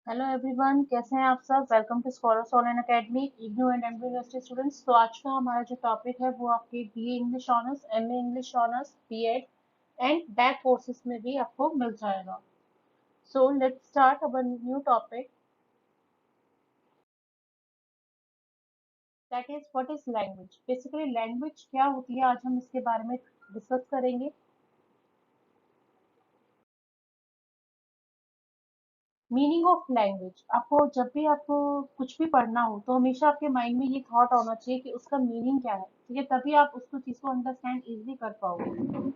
Hello everyone, कैसे हैं आप सब। Welcome to scholars online academy, IGNOU and MB university students. तो आज का हमारा जो टॉपिक है वो आपके BA English honours, MA English honours, BEd and back courses में भी आपको मिल जाएगा। So let's start our new topic, that is what is language. Basically language क्या होती है, आज हम इसके बारे में डिस्कस करेंगे। मीनिंग ऑफ लैंग्वेज, आपको जब भी आपको कुछ भी पढ़ना हो तो हमेशा आपके माइंड में ये थॉट होना चाहिए कि उसका मीनिंग क्या है, ठीक है। तभी आप उसको चीज को अंडरस्टैंड इजीली कर पाओगे।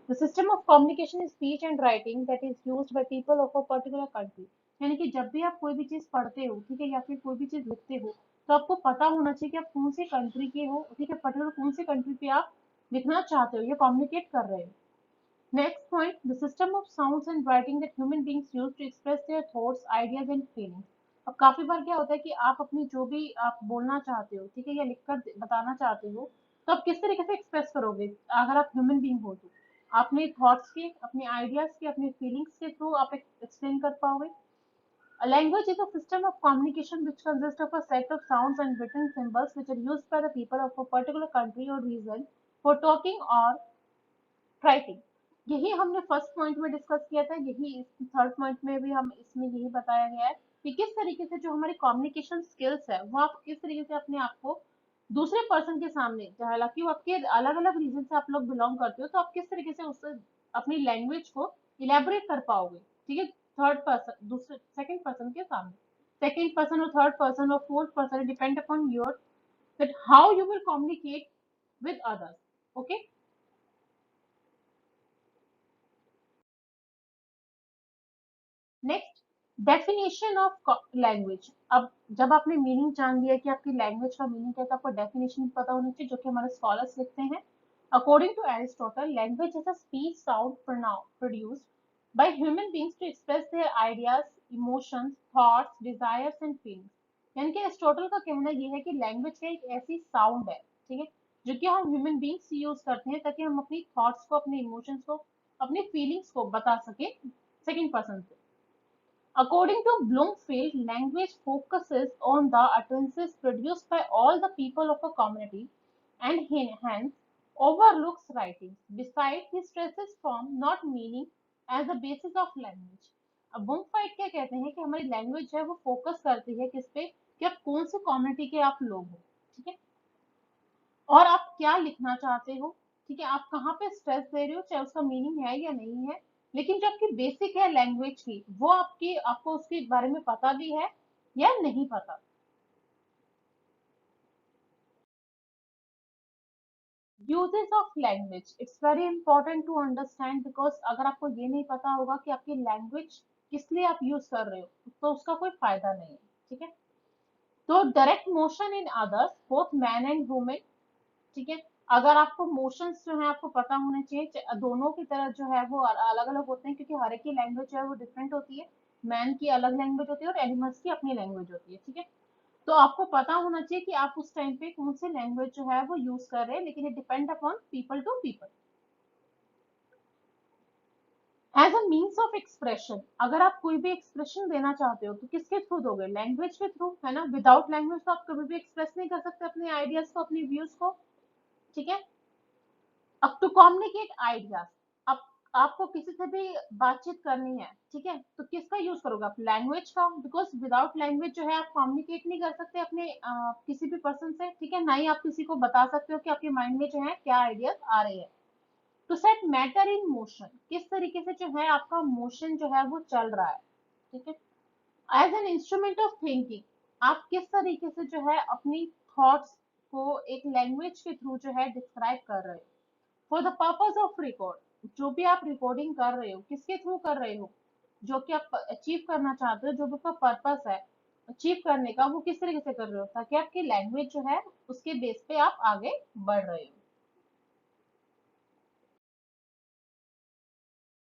The system of communication is speech and writing that is used by people of a particular country. यानी कि जब भी आप कोई भी चीज पढ़ते हो, ठीक है, या फिर कोई भी चीज लिखते हो, तो आपको पता होना चाहिए कि आप कौन सी कंट्री के हो, ठीक है, पर्टिकुलर कौन सी कंट्री पे आप लिखना चाहते हो या कम्युनिकेट कर रहे हो। Next point, the system of sounds and writing that human beings use to express their thoughts, ideas and feelings. अब काफी बार क्या होता है कि आप अपनी जो भी आप बोलना चाहते हो, ठीक है, या लिखकर बताना चाहते हो, तो आप किस तरीके से एक्सप्रेस करोगे। अगर आप ह्यूमन बीइंग हो तो अपने थॉट्स के, अपने आइडियाज के, अपने फीलिंग्स के थ्रू आप एक्सप्लेन कर पाओगे। A language is a system of communication which consists of a set of sounds and written symbols which are used by the people of a particular country or region for talking or writing. यही हमने first point में discuss किया था, यही इस third point में भी हम इसमें यही बताया गया है कि किस तरीके से जो हमारी कम्युनिकेशन स्किल्स है वो आप किस तरीके से अपने आप को दूसरे पर्सन के सामने, हालांकि वो आपके अलग अलग रीजन से आप लोग बिलोंग करते हो, तो आप किस तरीके से उससे अपनी लैंग्वेज को इलेबोरेट कर पाओगे, ठीक है, थर्ड पर्सन, दूसरे सेकंड पर्सन के सामने। सेकंड पर्सन और थर्ड पर्सन और fourth person depend upon your that how you will communicate with others. Okay, next, definition of language. अब जब आपने मीनिंग जान लिया कि आपकी लैंग्वेज का मीनिंग क्या है, तो आपको डेफिनेशन पता होनी चाहिए जो कि हमारे स्कॉलर्स लिखते हैं। According to Aristotle, language is a speech sound produced by human beings to express their ideas, emotions, thoughts, desires and feelings। यानी कि एरिस्टोटल का कहना यह है कि लैंग्वेज का एक ऐसी साउंड है, ठीक है, जो कि हम ह्यूमन बींग्स यूज करते हैं ताकि हम अपनी थॉट्स को, अपने इमोशंस को, अपनी फीलिंग्स को बता सके सेकंड पर्सन से। According to Bloomfield, language focuses on the utterances produced by all the people of a community and hence overlooks writing. Besides, he stresses form, not meaning, as the basis of language. अब बुमफाइट क्या कहते हैं कि हमारी language है वो focus करती है किस पे, कि आप कौन से कम्युनिटी के आप लोग हो, ठीक है, और आप क्या लिखना चाहते हो, ठीक है, आप कहाँ पे स्ट्रेस दे रहे हो, चाहे उसका मीनिंग है या नहीं है। लेकिन जो आपकी बेसिक है लैंग्वेज की, वो आपकी, आपको उसके बारे में पता भी है या नहीं पता। Uses of language, it's very important to understand, because अगर आपको ये नहीं पता होगा कि आपकी लैंग्वेज किस लिए आप यूज कर रहे हो, तो उसका कोई फायदा नहीं है, ठीक है। तो direct motion in others, both man and women, ठीक है। अगर आपको मोशंस जो है आपको पता होने चाहिए, दोनों की तरह जो है वो अलग अलग होते हैं, क्योंकि हर एक की लैंग्वेज जो है वो डिफरेंट होती है। मैन की अलग लैंग्वेज होती है और एनिमल्स की अपनी लैंग्वेज होती है, ठीक है। तो आपको पता होना चाहिए कि आप उस टाइम पे कौन सी लैंग्वेज जो है वो यूज कर रहे हैं, लेकिन it depend upon people to people. As a means of expression, अगर आप कोई भी एक्सप्रेशन देना चाहते हो तो किसके थ्रू दोगे, लैंग्वेज के थ्रू, है ना। विदाउट लैंग्वेज तो आप कभी भी एक्सप्रेस नहीं कर सकते अपने आइडियाज को, अपनी व्यूज को, ठीक है। अब टू कम्युनिकेट आइडियाज, अब आपको किसी से भी बातचीत करनी है, ठीक है, तो किसका यूज करोगे आप, लैंग्वेज का, बिकॉज विदाउट लैंग्वेज जो है आप कम्युनिकेट नहीं कर सकते अपने किसी भी पर्सन से, ठीक है, ना ही आप किसी को बता सकते हो कि आपके माइंड में जो है क्या आइडियाज आ रहे हैं। To set matter in motion, किस तरीके से जो है आपका मोशन जो है वो चल रहा है, ठीक है। As an instrument of thinking, आप किस तरीके से जो है अपनी थॉट्स को एक लैंग्वेज के थ्रू जो है डिस्क्राइब कर रहे हो। For the purpose of record, जो भी आप रिकॉर्डिंग कर रहे हो किसके थ्रू कर रहे हो, जो कि आप अचीव करना चाहते हो, जो भी आपका पर्पस है अचीव करने का, वो किस तरीके से कर रहे हो ताकि आपकी लैंग्वेज जो है उसके बेस पे आप आगे बढ़ रहे हो।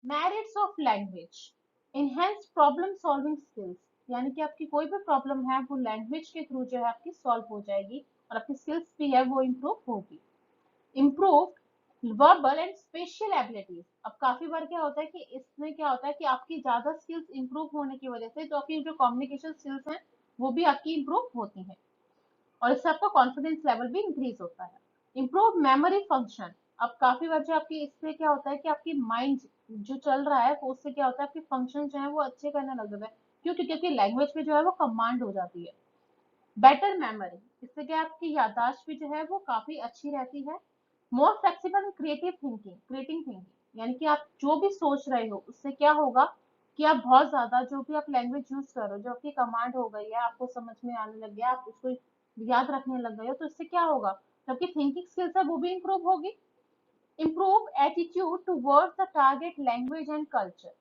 Merits of language, enhance problem solving skills, यानी कि आपकी कोई भी प्रॉब्लम है वो लैंग्वेज के थ्रू जो है आपकी सॉल्व हो जाएगी और आपकी स्किल्स भी है वो इम्प्रूव होगी। Improve verbal and special abilities. अब काफी बार क्या होता है कि इसमें क्या होता है कि आपकी ज्यादा स्किल्स इंप्रूव होने की वजह से जो आपकी जो कम्युनिकेशन स्किल्स हैं वो भी आपकी इंप्रूव होती हैं, और इससे आपका कॉन्फिडेंस लेवल भी इंक्रीज होता है। Improve memory function. अब काफी बार जो आपकी इससे क्या होता है कि आपकी माइंड जो चल रहा है वो उससे क्या होता है आपके फंक्शन जो है वो अच्छे करने लग जाते हैं। क्यों? क्योंकि आपकी लैंग्वेज पे जो है वो कमांड हो जाती है। Better memory. इससे क्या आपकी याददाश्त भी जो है वो काफी अच्छी रहती है। More flexible and creative thinking, creating thinking, यानी कि आप जो भी सोच रहे हो उससे क्या होगा कि आप बहुत ज्यादा जो भी आप लैंग्वेज यूज कर रहे हो, जो आपकी कमांड हो गई है, आपको समझ में आने लग गया, आप उसको याद रखने लग गए हो, तो इससे क्या होगा, तो आपकी थिंकिंग स्किल्स है वो भी इंप्रूव होगी। Improve attitude towards the target language and culture.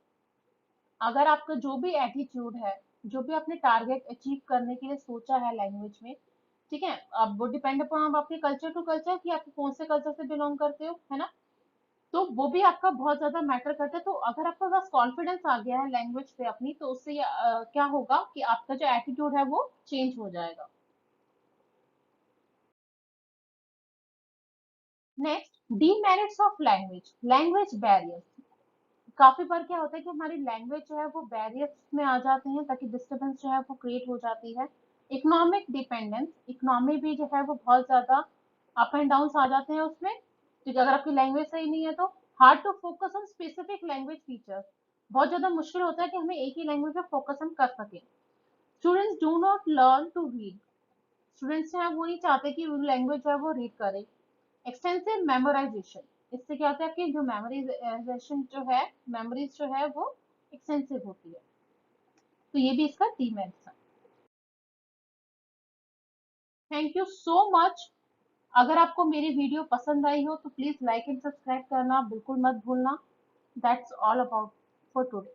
अगर आपका जो भी एटीट्यूड है, जो भी आपने टारगेट अचीव करने के लिए सोचा है लैंग्वेज में, ठीक है, अब वो डिपेंड अपॉन आपके कल्चर टू कल्चर कि आप कौन से कल्चर से बिलोंग करते हो, है ना, तो वो भी आपका बहुत ज्यादा मैटर करता है। तो अगर आपके पास कॉन्फिडेंस आ गया है लैंग्वेज पे अपनी, तो उससे क्या होगा कि आपका जो एटीट्यूड है वो चेंज हो जाएगा। Next, demerits of language, language barriers. काफी बार क्या होता है कि हमारी लैंग्वेज जो है वो बैरियर्स में आ जाते हैं, ताकि डिस्टरबेंस जो है वो क्रिएट हो जाती है। इकोनॉमिक डिपेंडेंस, इकोनॉमी भी जो है वो बहुत ज्यादा अप एंड डाउन आ जाते हैं उसमें, क्योंकि अगर आपकी लैंग्वेज सही नहीं है तो hard to focus on specific language features. बहुत ज्यादा मुश्किल होता है कि हमें एक ही लैंग्वेज पे फोकस हम कर सकें। Students do not learn to read, students जो है वो नहीं चाहते कि लैंग्वेज जो है वो रीड करें। एक्सटेंसिव मेमोराइजेशन, इससे क्या होता है कि जो मेमोराइजेशन जो है, मेमोरीज जो है वो एक्सटेंसिव होती है। तो ये भी इसका डीमेरिट्स है। Thank you so much. अगर आपको मेरी वीडियो पसंद आई हो तो प्लीज लाइक एंड सब्सक्राइब करना बिल्कुल मत भूलना। That's all about for today.